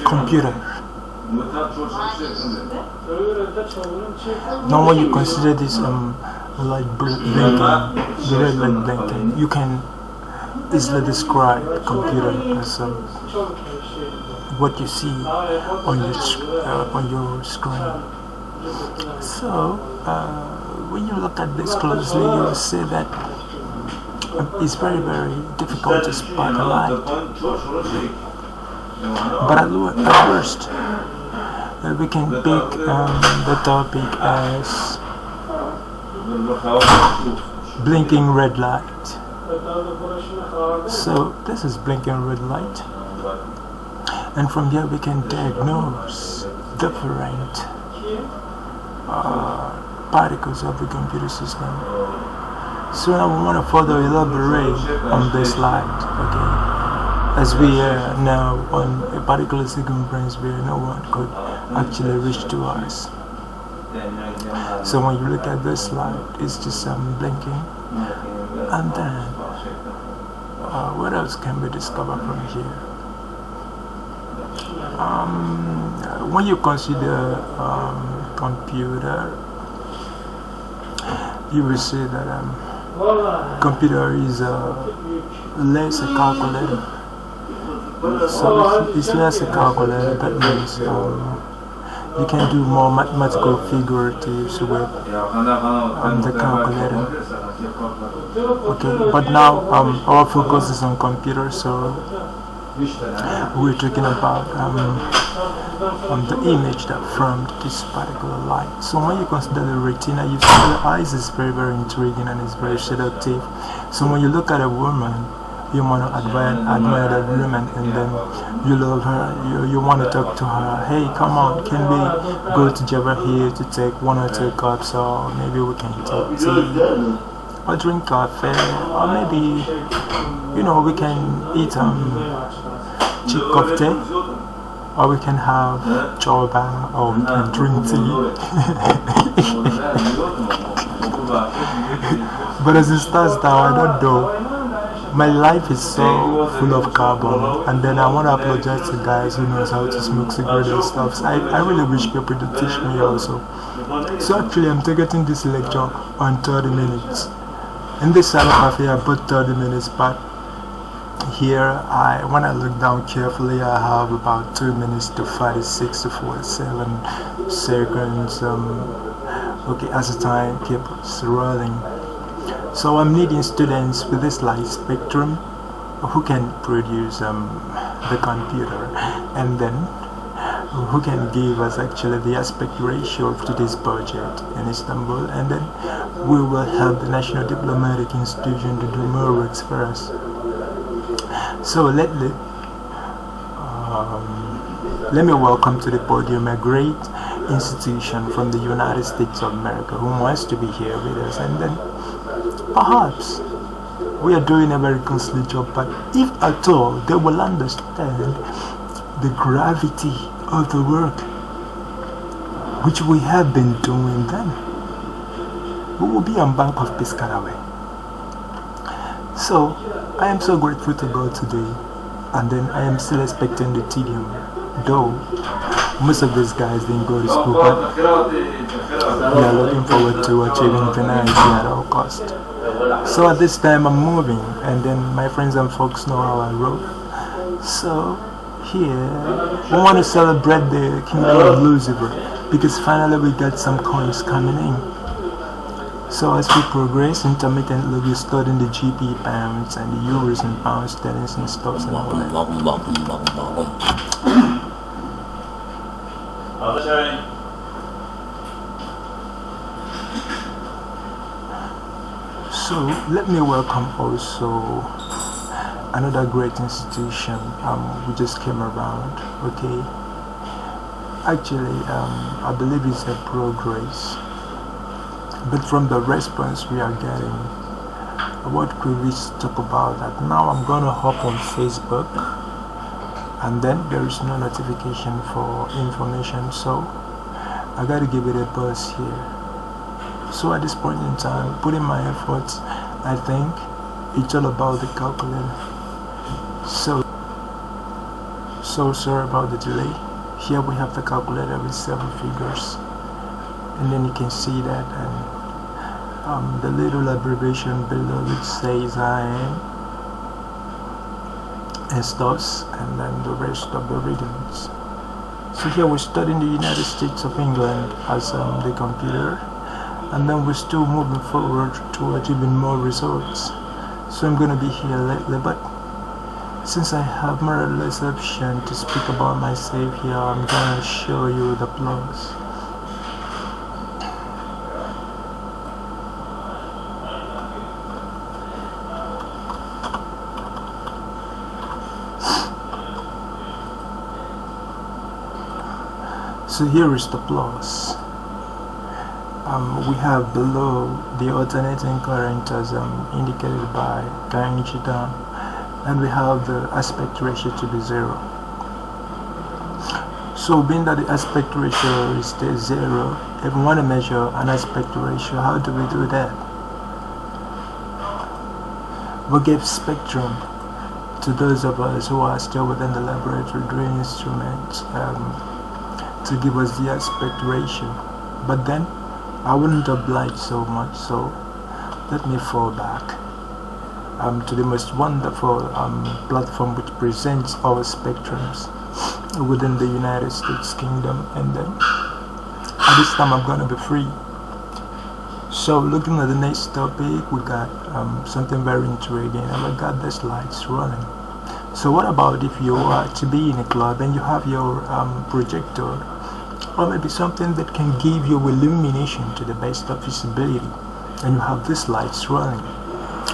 computer. Now when you consider this light blinking, the red light blinking, you can easily describe computer as what you see on your screen. So when you look at this closely, you will see that it's very, very difficult to spot a light. But at first, we can pick the topic as blinking red light. So this is blinking red light, and from here we can diagnose different particles of the computer system. So now we want to further elaborate on this light, okay? As we are now on a particular circumference where no one could actually reach to us. So when you look at this light, it's just blinking. And then, what else can we discover from here? When you consider computer, you will see that computer is less a calculator. So it's less a calculator. That means you can do more mathematical figuratives with the calculator. Okay, but now our focus is on computer, so we're talking about the image that formed this particular light. So when you consider the retina, you see the eyes is very, very intriguing and it's very seductive. So when you look at a woman, you want to admire that woman, and then you love her, you want to talk to her. Hey, come on, can we go to Java here to take 1 or 2 cups, or maybe we can take tea or drink coffee, or maybe, you know, we can eat cheap cocktail, or we can have chorba, or we can drink tea. But as it starts now, I don't know. My life is so full of carbon, and then I want to apologize to guys who knows how to smoke cigarettes and stuff. So I really wish people to teach me also. So actually I'm targeting this lecture on 30 minutes. In this salon cafe I put 30 minutes, but here when I look down carefully, I have about 2 minutes to 46 to 47 seconds. Okay, as the time keeps rolling. So I'm needing students with this light spectrum who can produce the computer, and then who can give us actually the aspect ratio of today's budget in Istanbul, and then we will help the National Diplomatic Institution to do more works for us. So let me welcome to the podium a great institution from the United States of America who wants to be here with us, and then perhaps we are doing a very costly job, but if at all they will understand the gravity of the work which we have been doing, then we will be on bank of Piscataway. So I am so grateful to God today, and then I am still expecting the tedium, though most of these guys didn't go to school, but we are looking forward to achieving finality at all cost. So at this time I'm moving, and then my friends and folks know how I roll. So here we want to celebrate the kingdom of Lucifer, because finally we got some coins coming in. So as we progress, intermittently we're studying the GP pounds and the euros and pounds, sterlings and stocks and all that. So let me welcome also another great institution. We just came around. Okay, actually I believe it's a progress, but from the response we are getting, what could we talk about that? Now I'm gonna hop on Facebook, and then there is no notification for information, so I gotta give it a buzz here. So at this point in time, putting my efforts, I think it's all about the calculator. So So sorry about the delay. Here we have the calculator with several figures, and then you can see that, and the little abbreviation below which says IM and stuffs, and then the rest of the readings. So here we're studying the United States of England as the computer, and then we're still moving forward to achieving more results. So I'm gonna be here lately, but since I have more or less option to speak about myself here, I'm gonna show you the plus. So here is the plus. We have below the alternating current as indicated by Kainchitan, and we have the aspect ratio to be 0. So being that the aspect ratio is 0, if we want to measure an aspect ratio, how do we do that? We give spectrum to those of us who are still within the laboratory doing instruments to give us the aspect ratio. But then I wouldn't oblige so much, so let me fall back to the most wonderful platform which presents our spectrums within the United States Kingdom, and then at this time I'm gonna be free. So looking at the next topic, we got something very intriguing, and we got the slides running. So what about if you are to be in a club and you have your projector, or maybe something that can give you illumination to the best of its ability, and you have these lights running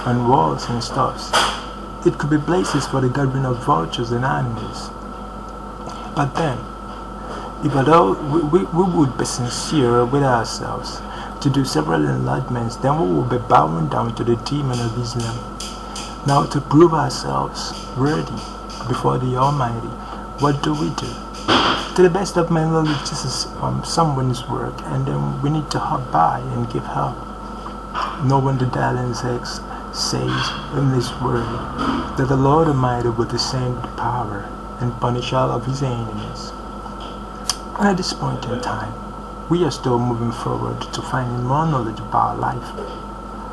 on walls and stuffs? It could be places for the gathering of vultures and animals. But then, if at all we would be sincere with ourselves to do several enlargements, then we will be bowing down to the demon of Islam. Now, to prove ourselves ready before the Almighty, what do? To the best of my knowledge, this is someone's work, and then we need to hop by and give help. No wonder Dallin X says in this word that the Lord Almighty will descend with power and punish all of his enemies. And at this point in time, we are still moving forward to finding more knowledge about life.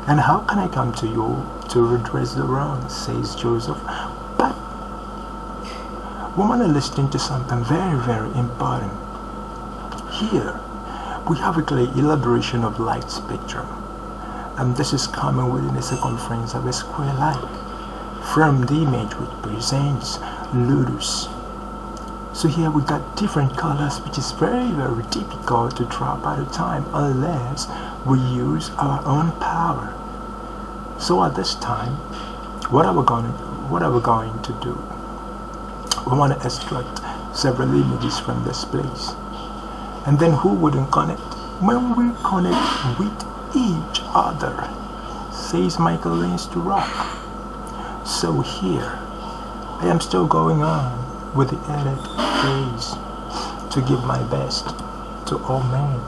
And how can I come to you to redress the wrong, says Joseph. But we want to listen to something very, very important. Here, we have a clear elaboration of light spectrum. And this is coming within the circumference of a square light from the image which presents Ludus. So here we got different colors, which is very, very difficult to drop at a time unless we use our own power. So at this time, what are we going to do? We want to extract several images from this place. And then who wouldn't connect? When we connect with each other, says Michael Lins to Rock. So here, I am still going on with the edit phase to give my best to all men.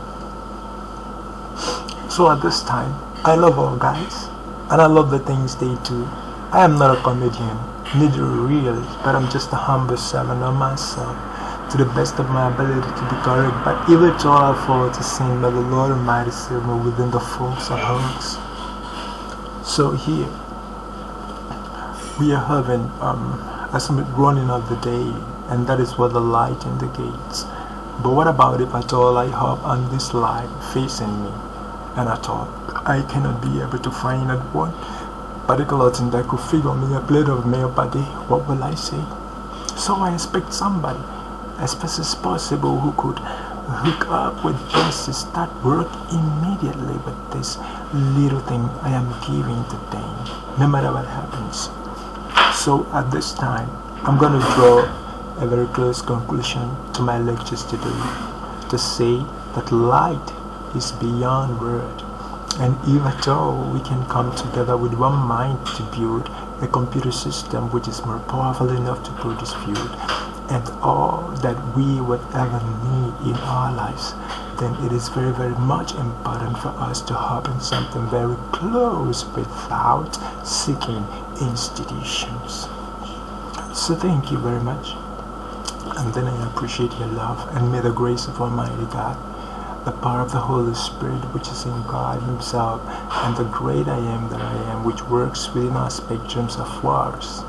So at this time, I love all guys, and I love the things they do. I am not a comedian, neither a realist, but I'm just a humble servant of myself, to the best of my ability to be correct, but even to all I fall to sin, by the Lord Almighty save me within the folks of homes. So here, we are having a running of the day, and that is what the light indicates. But what about if at all I hop on this light facing me, and at all I cannot be able to find that one particular thing that could figure me a plate of meal per day? What will I say? So I expect somebody as fast as possible who could hook up with this to start work immediately with this little thing I am giving today, no matter what happens. So at this time, I'm going to draw a very close conclusion to my lectures today, to say that light is beyond word, and if at all we can come together with one mind to build a computer system which is more powerful enough to produce food and all that we would ever need in our lives, then it is very, very much important for us to hop in something very close without seeking institutions. So thank you very much. And then I appreciate your love, and may the grace of Almighty God, the power of the Holy Spirit which is in God Himself, and the great I am that I am, which works within our spectrums of waters,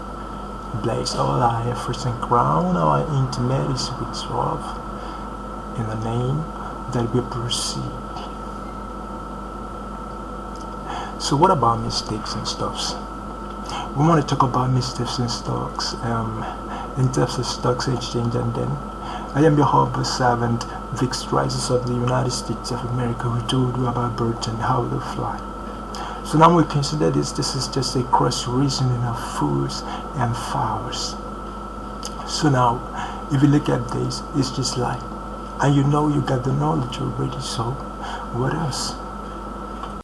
bless our efforts and crown our intimacies with love, in the name that we proceed. So what about mistakes and stuffs? We want to talk about mistakes and stocks in terms of stocks exchange, and then I am your humble servant, Vic Strices of the United States of America, who told you about birds and how they fly. So now we consider this is just a cross-reasoning of fools and fowls. So now, if you look at this, it's just like, and you know you got the knowledge already, so what else?